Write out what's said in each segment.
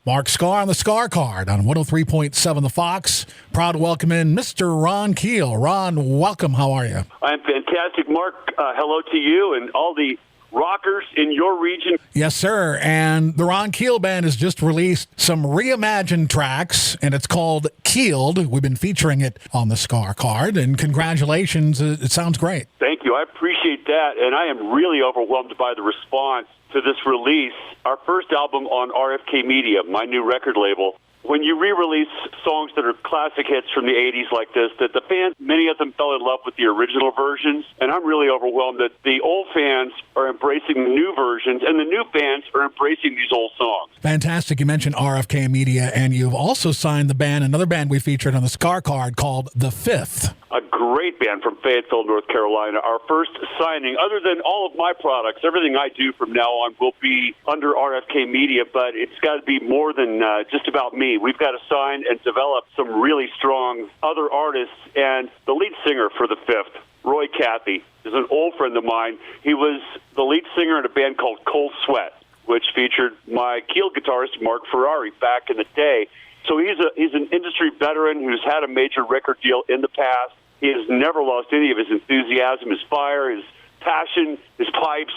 Mark Skaar on the Skaar Kaard on 103.7 The Fox. Proud to welcome in Mr. Ron Keel. Ron, welcome. How are you? I'm fantastic, Mark. Hello to you and all the rockers in your region. Yes, sir. And the Ron Keel Band has just released some reimagined tracks, and it's called Keeled. We've been featuring it on the Skaar Kaard, and congratulations. It sounds great. Thank you. I appreciate that, and I am really overwhelmed by the response to this release. Our first album on RFK Media, my new record label. When you re-release songs that are classic hits from the 80s like this, that the fans, many of them fell in love with the original versions, and I'm really overwhelmed that the old fans are embracing the new versions, and the new fans are embracing these old songs. Fantastic. You mentioned RFK Media, and you've also signed the band, another band we featured on the Skaar Kaard called The Fifth. A great band from Fayetteville, North Carolina. Our first signing, other than all of my products, everything I do from now on will be under RFK Media, but it's got to be more than just about me. We've got to sign and develop some really strong other artists, and the lead singer for The Fifth, Roy Cathy, is an old friend of mine. He was the lead singer in a band called Cold Sweat, which featured my Keel guitarist, Mark Ferrari, back in the day. So he's an industry veteran who's had a major record deal in the past. He has never lost any of his enthusiasm, his fire, his passion, his pipes,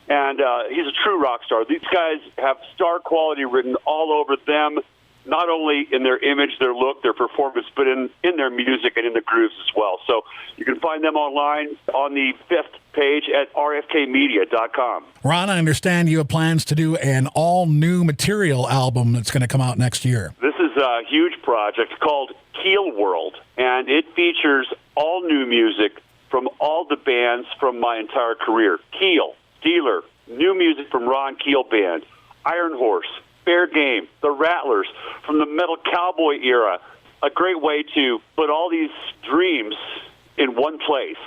and he's a true rock star. These guys have star quality written all over them, not only in their image, their look, their performance, but in their music and in the grooves as well. So you can find them online on the Fifth page at rfkmedia.com. Ron, I understand you have plans to do an all-new material album that's going to come out next year. This is a huge project called Keel World, and it features all new music from all the bands from my entire career. Keel, Steeler, new music from Ron Keel Band, Iron Horse, Fair Game, The Rattlers, from the Metal Cowboy era. A great way to put all these dreams in one place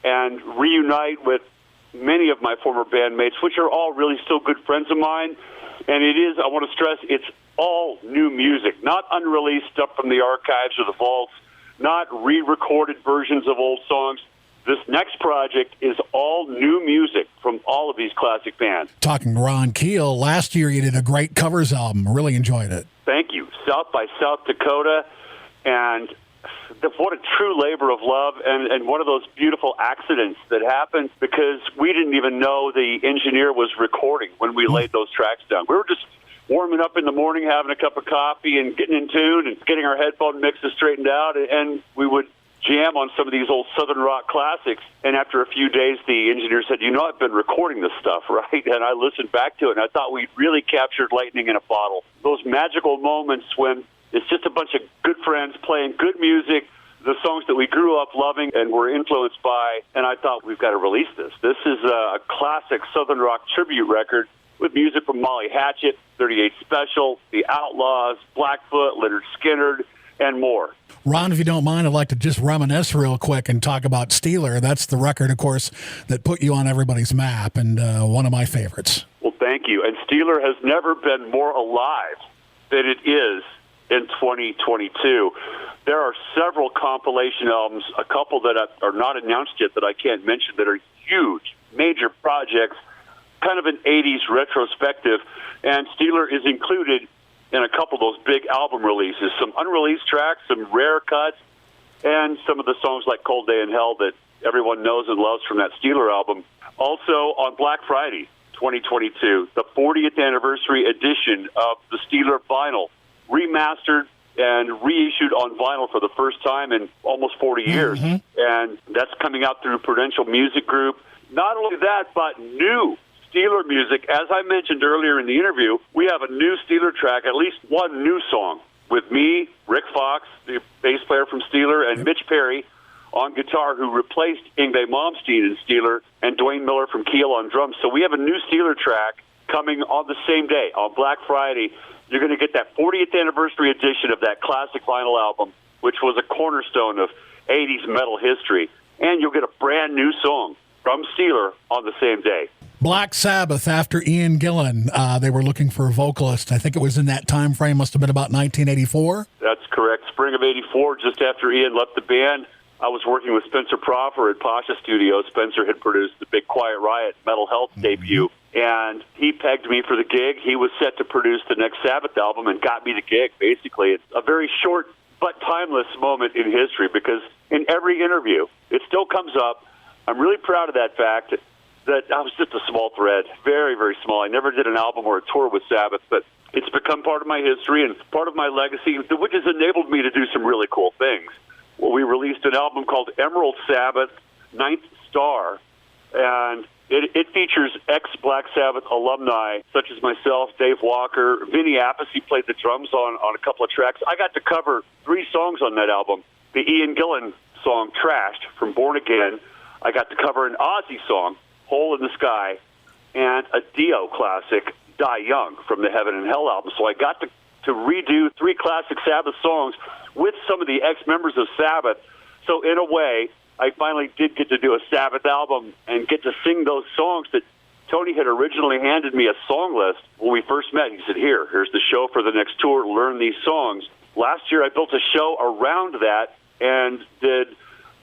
and reunite with many of my former bandmates, which are all really still good friends of mine. And it is, I want to stress, it's all new music, not unreleased stuff from the archives or the vaults, not re-recorded versions of old songs. This next project is all new music from all of these classic bands. Talking to Ron Keel, last year you did a great covers album. Really enjoyed it. Thank you. South by South Dakota, and what a true labor of love, and one of those beautiful accidents that happened because we didn't even know the engineer was recording when we laid those tracks down. We were just warming up in the morning, having a cup of coffee and getting in tune and getting our headphone mixes straightened out, and we would jam on some of these old Southern rock classics. And after a few days, the engineer said, I've been recording this stuff, right? And I listened back to it, and I thought we really captured lightning in a bottle. Those magical moments when it's just a bunch of good friends playing good music, the songs that we grew up loving and were influenced by, and I thought, we've got to release this. This is a classic Southern rock tribute record with music from Molly Hatchet, 38 Special, The Outlaws, Blackfoot, Leonard Skinner, and more. Ron, if you don't mind, I'd like to just reminisce real quick and talk about Steeler. That's the record, of course, that put you on everybody's map, and one of my favorites. Well, thank you. And Steeler has never been more alive than it is in 2022. There are several compilation albums, a couple that are not announced yet that I can't mention, that are huge, major projects, kind of an 80s retrospective, and Steeler is included in a couple of those big album releases, some unreleased tracks, some rare cuts, and some of the songs like Cold Day in Hell that everyone knows and loves from that Steeler album. Also, on Black Friday 2022, the 40th anniversary edition of the Steeler vinyl, remastered and reissued on vinyl for the first time in almost 40 years. Mm-hmm. And that's coming out through Prudential Music Group. Not only that, but new Steeler music. As I mentioned earlier in the interview, we have a new Steeler track, at least one new song, with me, Rick Fox, the bass player from Steeler, and Mitch Perry on guitar, who replaced Yngwie Malmsteen in Steeler, and Dwayne Miller from Keel on drums. So we have a new Steeler track coming on the same day, on Black Friday. You're going to get that 40th anniversary edition of that classic vinyl album, which was a cornerstone of 80s metal history. And you'll get a brand new song from Steeler on the same day. Black Sabbath, after Ian Gillan, they were looking for a vocalist. I think it was in that time frame, must have been about 1984. That's correct. Spring of 84, just after Ian left the band. I was working with Spencer Proffer at Pasha Studios. Spencer had produced the big Quiet Riot Metal Health debut and he pegged me for the gig. He was set to produce the next Sabbath album and got me the gig, basically. It's a very short but timeless moment in history because in every interview, it still comes up. I'm really proud of that fact that I was just a small thread, very, very small. I never did an album or a tour with Sabbath, but it's become part of my history and part of my legacy, which has enabled me to do some really cool things. Well, we released an album called Emerald Sabbath, Ninth Star, and it features ex-Black Sabbath alumni, such as myself, Dave Walker, Vinny Appice. He played the drums on a couple of tracks. I got to cover 3 songs on that album. The Ian Gillan song, Trashed, from Born Again. I got to cover an Ozzy song, Hole in the Sky, and a Dio classic, Die Young, from the Heaven and Hell album. So I got to redo 3 classic Sabbath songs with some of the ex-members of Sabbath. So in a way, I finally did get to do a Sabbath album and get to sing those songs that Tony had originally handed me a song list when we first met. He said, here's the show for the next tour, learn these songs. Last year I built a show around that and did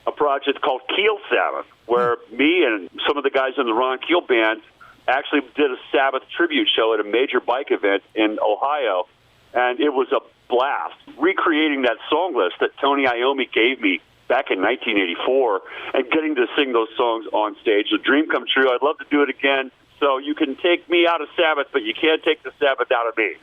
a project called Keel Sabbath, where me and some of the guys in the Ron Keel band actually did a Sabbath tribute show at a major bike event in Ohio, and it was a blast, recreating that song list that Tony Iommi gave me back in 1984 and getting to sing those songs on stage. A dream come true. I'd love to do it again. So you can take me out of Sabbath, but you can't take the Sabbath out of me.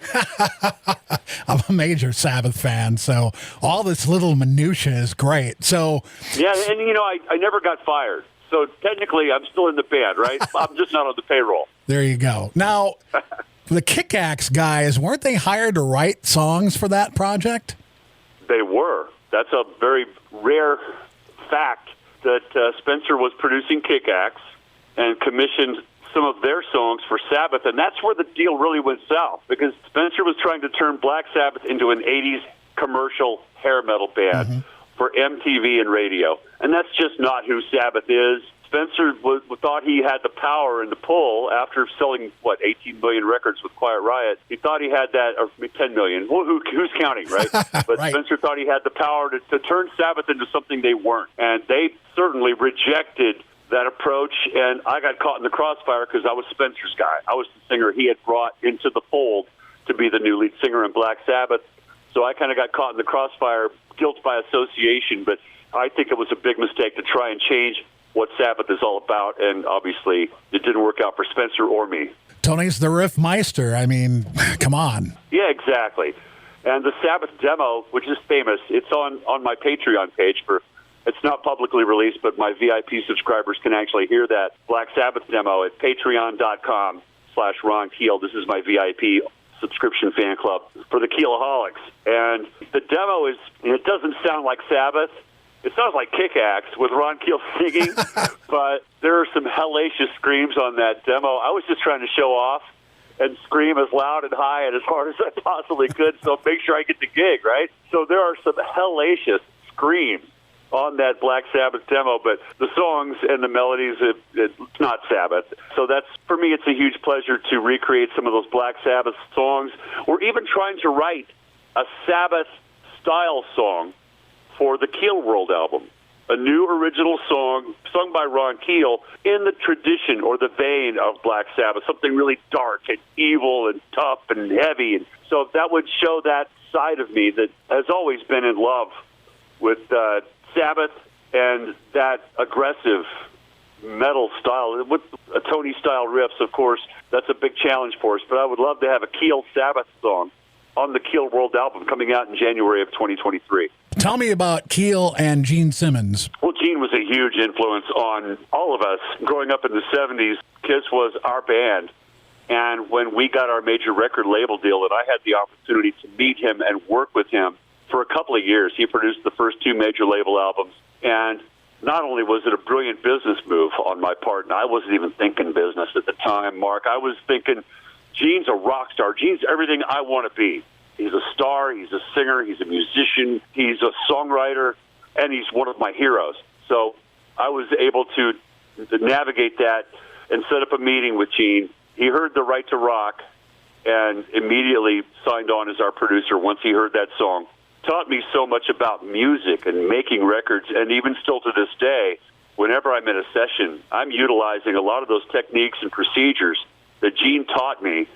I'm a major Sabbath fan, so all this little minutia is great. So yeah, and I never got fired. So technically I'm still in the band, right? I'm just not on the payroll. There you go. Now, the Kick-Axe guys, weren't they hired to write songs for that project? They were. That's a very rare fact that Spencer was producing Kick-Axe and commissioned some of their songs for Sabbath, and that's where the deal really went south, because Spencer was trying to turn Black Sabbath into an 80s commercial hair metal band for MTV and radio, and that's just not who Sabbath is. Spencer thought he had the power and the pull after selling, 18 million records with Quiet Riot. He thought he had that, or 10 million. Well, who's counting, right? But Right. Spencer thought he had the power to turn Sabbath into something they weren't. And they certainly rejected that approach, and I got caught in the crossfire because I was Spencer's guy. I was the singer he had brought into the fold to be the new lead singer in Black Sabbath. So I kind of got caught in the crossfire, guilt by association, but I think it was a big mistake to try and change what Sabbath is all about, and obviously it didn't work out for Spencer or me. Tony's the riff meister. I mean, come on. Yeah, exactly. And the Sabbath demo, which is famous, it's on my Patreon page. It's not publicly released, but my VIP subscribers can actually hear that Black Sabbath demo at patreon.com/Ron Keel. This is my VIP subscription fan club for the Keelaholics. And the demo it doesn't sound like Sabbath. It sounds like Kick-Axe with Ron Keel singing, but there are some hellacious screams on that demo. I was just trying to show off and scream as loud and high and as hard as I possibly could, so make sure I get the gig, right? So there are some hellacious screams on that Black Sabbath demo, but the songs and the melodies, it's not Sabbath. So for me, it's a huge pleasure to recreate some of those Black Sabbath songs. We're even trying to write a Sabbath-style song for the Keel World album, a new original song sung by Ron Keel in the tradition or the vein of Black Sabbath, something really dark and evil and tough and heavy. And so that would show that side of me that has always been in love with Sabbath and that aggressive metal style. With Tony-style riffs, of course, that's a big challenge for us, but I would love to have a Keel Sabbath song on the Keel World album coming out in January of 2023. Tell me about Keel and Gene Simmons. Well, Gene was a huge influence on all of us. Growing up in the 70s, Kiss was our band. And when we got our major record label deal, and I had the opportunity to meet him and work with him for a couple of years, he produced the first 2 major label albums. And not only was it a brilliant business move on my part, and I wasn't even thinking business at the time, Mark. I was thinking, Gene's a rock star. Gene's everything I want to be. He's a star, he's a singer, he's a musician, he's a songwriter, and he's one of my heroes. So I was able to navigate that and set up a meeting with Gene. He heard The Right to Rock and immediately signed on as our producer once he heard that song. Taught me so much about music and making records, and even still to this day, whenever I'm in a session, I'm utilizing a lot of those techniques and procedures that Gene taught me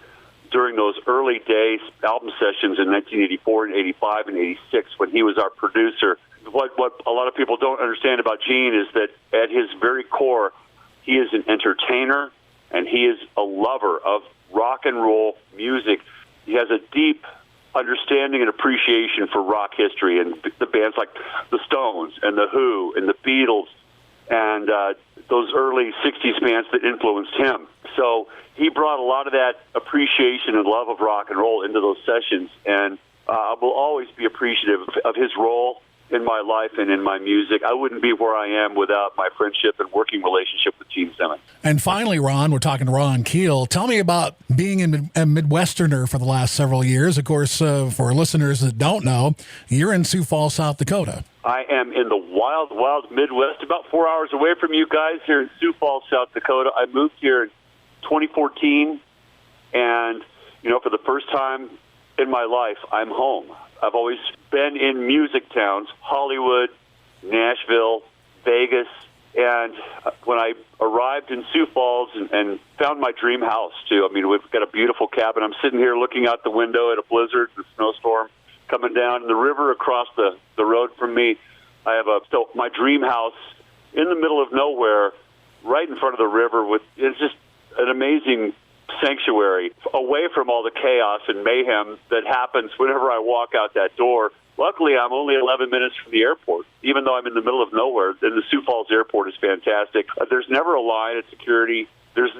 during those early days, album sessions in 1984 and 85 and 86 when he was our producer. What a lot of people don't understand about Gene is that at his very core, he is an entertainer and he is a lover of rock and roll music. He has a deep understanding and appreciation for rock history and the bands like the Stones and the Who and the Beatles and those early 60s bands that influenced him. So he brought a lot of that appreciation and love of rock and roll into those sessions, and I will always be appreciative of his role in my life and in my music. I wouldn't be where I am without my friendship and working relationship with Gene Simmons. And finally, Ron, we're talking to Ron Keel. Tell me about being a Midwesterner for the last several years. Of course, for listeners that don't know, you're in Sioux Falls, South Dakota. I am in the wild, wild Midwest, about 4 hours away from you guys here in Sioux Falls, South Dakota. I moved here in 2014, and, for the first time in my life, I'm home. I've always been in music towns, Hollywood, Nashville, Vegas, and when I arrived in Sioux Falls and found my dream house, too. I mean, we've got a beautiful cabin. I'm sitting here looking out the window at a blizzard, a snowstorm coming down, and the river across the road from me. I have my dream house in the middle of nowhere, right in front of the river. It's just an amazing sanctuary, away from all the chaos and mayhem that happens whenever I walk out that door. Luckily, I'm only 11 minutes from the airport, even though I'm in the middle of nowhere. And the Sioux Falls airport is fantastic. There's never a line at security. There's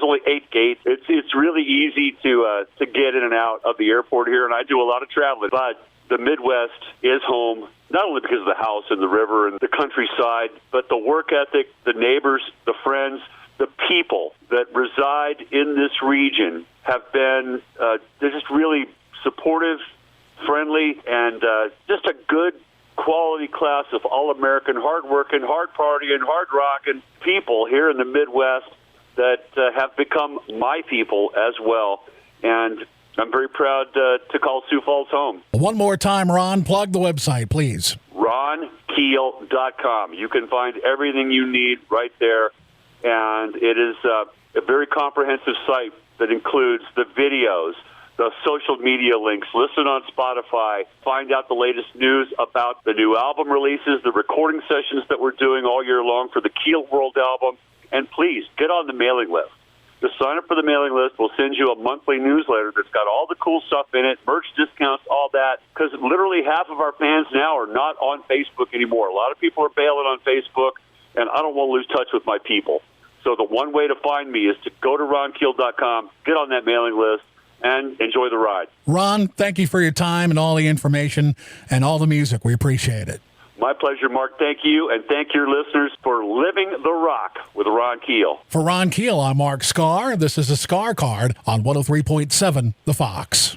only 8 gates. It's really easy to get in and out of the airport here, and I do a lot of traveling. But the Midwest is home, not only because of the house and the river and the countryside, but the work ethic, the neighbors, the friends, the people that reside in this region have been they're just really supportive, friendly, and just a good quality class of all-American, hard-working, hard-partying, hard-rocking people here in the Midwest that have become my people as well. And I'm very proud to call Sioux Falls home. One more time, Ron, plug the website, please. RonKeel.com. You can find everything you need right there. And it is a very comprehensive site that includes the videos, the social media links, listen on Spotify, find out the latest news about the new album releases, the recording sessions that we're doing all year long for the Keel World album. And please, get on the mailing list. Just sign up for the mailing list. We'll send you a monthly newsletter that's got all the cool stuff in it, merch discounts, all that, because literally half of our fans now are not on Facebook anymore. A lot of people are bailing on Facebook, and I don't want to lose touch with my people. So the one way to find me is to go to ronkeel.com, get on that mailing list, and enjoy the ride. Ron, thank you for your time and all the information and all the music. We appreciate it. My pleasure, Mark. Thank you, and thank your listeners for living the rock with Ron Keel. For Ron Keel, I'm Mark Skaar. This is the Skaar Kaard on 103.7 The Fox.